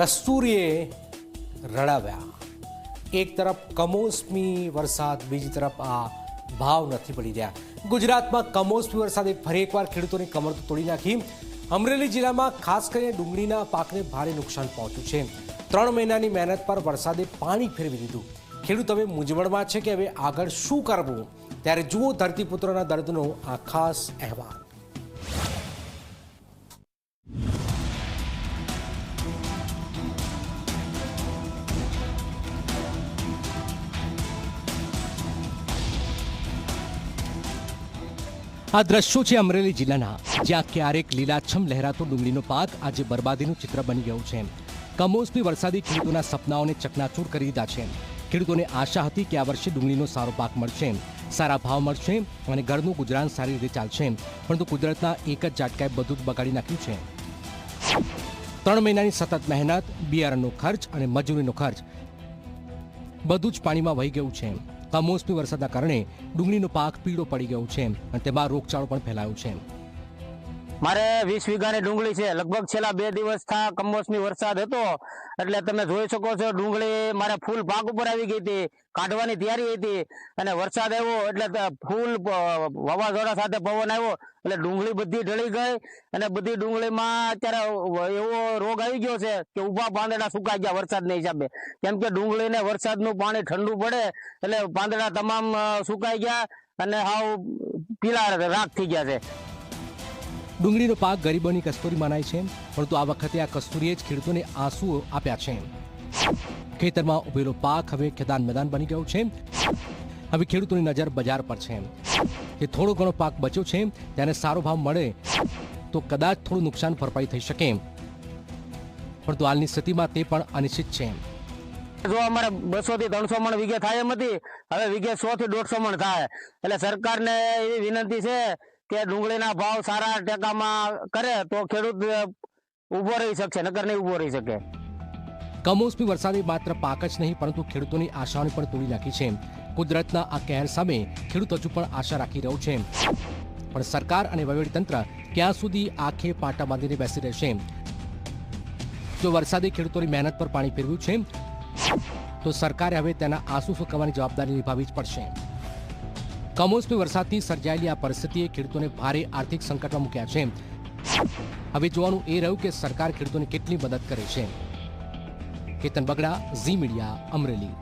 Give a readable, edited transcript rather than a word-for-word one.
કસ્તુરીએ રડાવ્યા। એક તરફ કમોસમી વરસાદ, બીજી તરફ આ ભાવ નથી પડી રહ્યા। ગુજરાતમાં કમોસમી વરસાદે ફરી એકવાર ખેડૂતોની કમર તો તોડી નાખી। અમરેલી જિલ્લામાં ખાસ કરીને ડુંગળીના પાકને ભારે નુકસાન પહોંચ્યું છે। 3 મહિનાની મહેનત પર વરસાદે પાણી ફેરવી દીધું। ખેડૂત હવે મૂંઝવણમાં છે કે હવે આગળ શું કરવું। ત્યારે જુઓ ધરતીપુત્રોના દર્દનો આ ખાસ અહેવાલ। આ દ્રશ્યો છે અમરેલી જિલ્લાના, જ્યાં ક્યારેક લીલાછમ લહેરાતો ડુંગળીનો પાક આજે બરબાદીનું ચિત્ર બની ગયું છે। કમોસમી વરસાદી ખેડૂતોના સપનાઓને ચકનાચૂર કરી દીધા છે। ખેડૂતોને આશા હતી કે આ વર્ષે ડુંગળીનો સારો પાક મળશે, સારા ભાવ મળશે અને ઘરનું ગુજરાન સારી રીતે ચાલશે, પરંતુ કુદરતના એક જ ઝાટકાએ બધું જ બગાડી નાખ્યું છે। 3 મહિનાની સતત મહેનત, બિયારણનો ખર્ચ અને મજૂરીનો ખર્ચ બધું જ પાણીમાં વહી ગયું છે। કમોસમી વરસાદના કારણે ડુંગળીનો પાક પીળો પડી ગયો છે અને તેમાં રોગચાળો પણ ફેલાયો છે। મારે 20 વીઘાની ડુંગળી છે। લગભગ છેલ્લા 2 દિવસ કમોસમી વરસાદ હતો એટલે તમે જોઈ શકો છો ડુંગળી મારે ફૂલ પાક ઉપર આવી ગઈ હતી, કાઢવાની તૈયારી હતી અને વરસાદ આવ્યો એટલે ફૂલ વાવાઝોડા સાથે પવન આવ્યો એટલે ડુંગળી બધી ઢળી ગઈ અને બધી ડુંગળીમાં અત્યારે એવો રોગ આવી ગયો છે કે ઊભા પાંદડા સુકાઈ ગયા વરસાદના હિસાબે। કેમ કે ડુંગળીને વરસાદનું પાણી ઠંડુ પડે એટલે પાંદડા તમામ સુકાઈ ગયા અને હાવ પીળા રાખ થઈ ગયા છે। ડુંગળીનો પાક ગરીબોની કસ્તુરી મનાય છે, પરંતુ આ વખતે આ કસ્તુરીએ જ ખેડૂતોને આંસુઓ આપ્યા છે। ખેતરમાં ઉભેલો પાક હવે ખેદાન મેદાન બની ગયો છે। હવે ખેડૂતોની નજર બજાર પર છે કે થોડો ઘણો પાક બચ્યો છે તેને સારો ભાવ મળે તો કદાચ થોડું નુકસાન ભરપાઈ થઈ શકે, પરંતુ હાલની સ્થિતિમાં તે પણ અનિશ્ચિત છે। જો અમારે 200 થી 300 મણ વીઘે થાય એમ હતી, હવે વીઘે 100 થી 150 મણ થાય। એટલે સરકારને એવી વિનંતી છે કે ડુંગળીના ભાવ સારા ટેકામાં કરે તો ખેડૂત ઉભો રહી શકશે, નકર નહીં ઉભો રહી શકે। કમોસમી વરસાદે માત્ર પાક જ નહીં પરંતુ ખેડૂતોની આશાઓને પણ તોડી નાખી છે। કુદરતના આ કહેર સામે ખેડૂત હજુ પણ આશા રાખી રહ્યો છે, પણ સરકાર અને વહીવટીતંત્ર ક્યાં સુધી આંખે પાટા બાંધીને બેસી રહેશે। જો વરસાદે ખેડૂતોની મહેનત પર પાણી ફેરવ્યું છે તો સરકારે હવે તેના આંસુ સૂકવવાની જવાબદારી નિભાવવી જ પડશે। કમોસમી વરસાદથી સર્જાયેલી આ પરિસ્થિતિએ ખેડૂતોને ભારે આર્થિક સંકટમાં મૂક્યા છે। હવે જોવાનું એ રહ્યું કે સરકાર ખેડૂતોને કેટલી મદદ કરે છે। કેતન બગડા, ઝી મીડિયા, અમરેલી।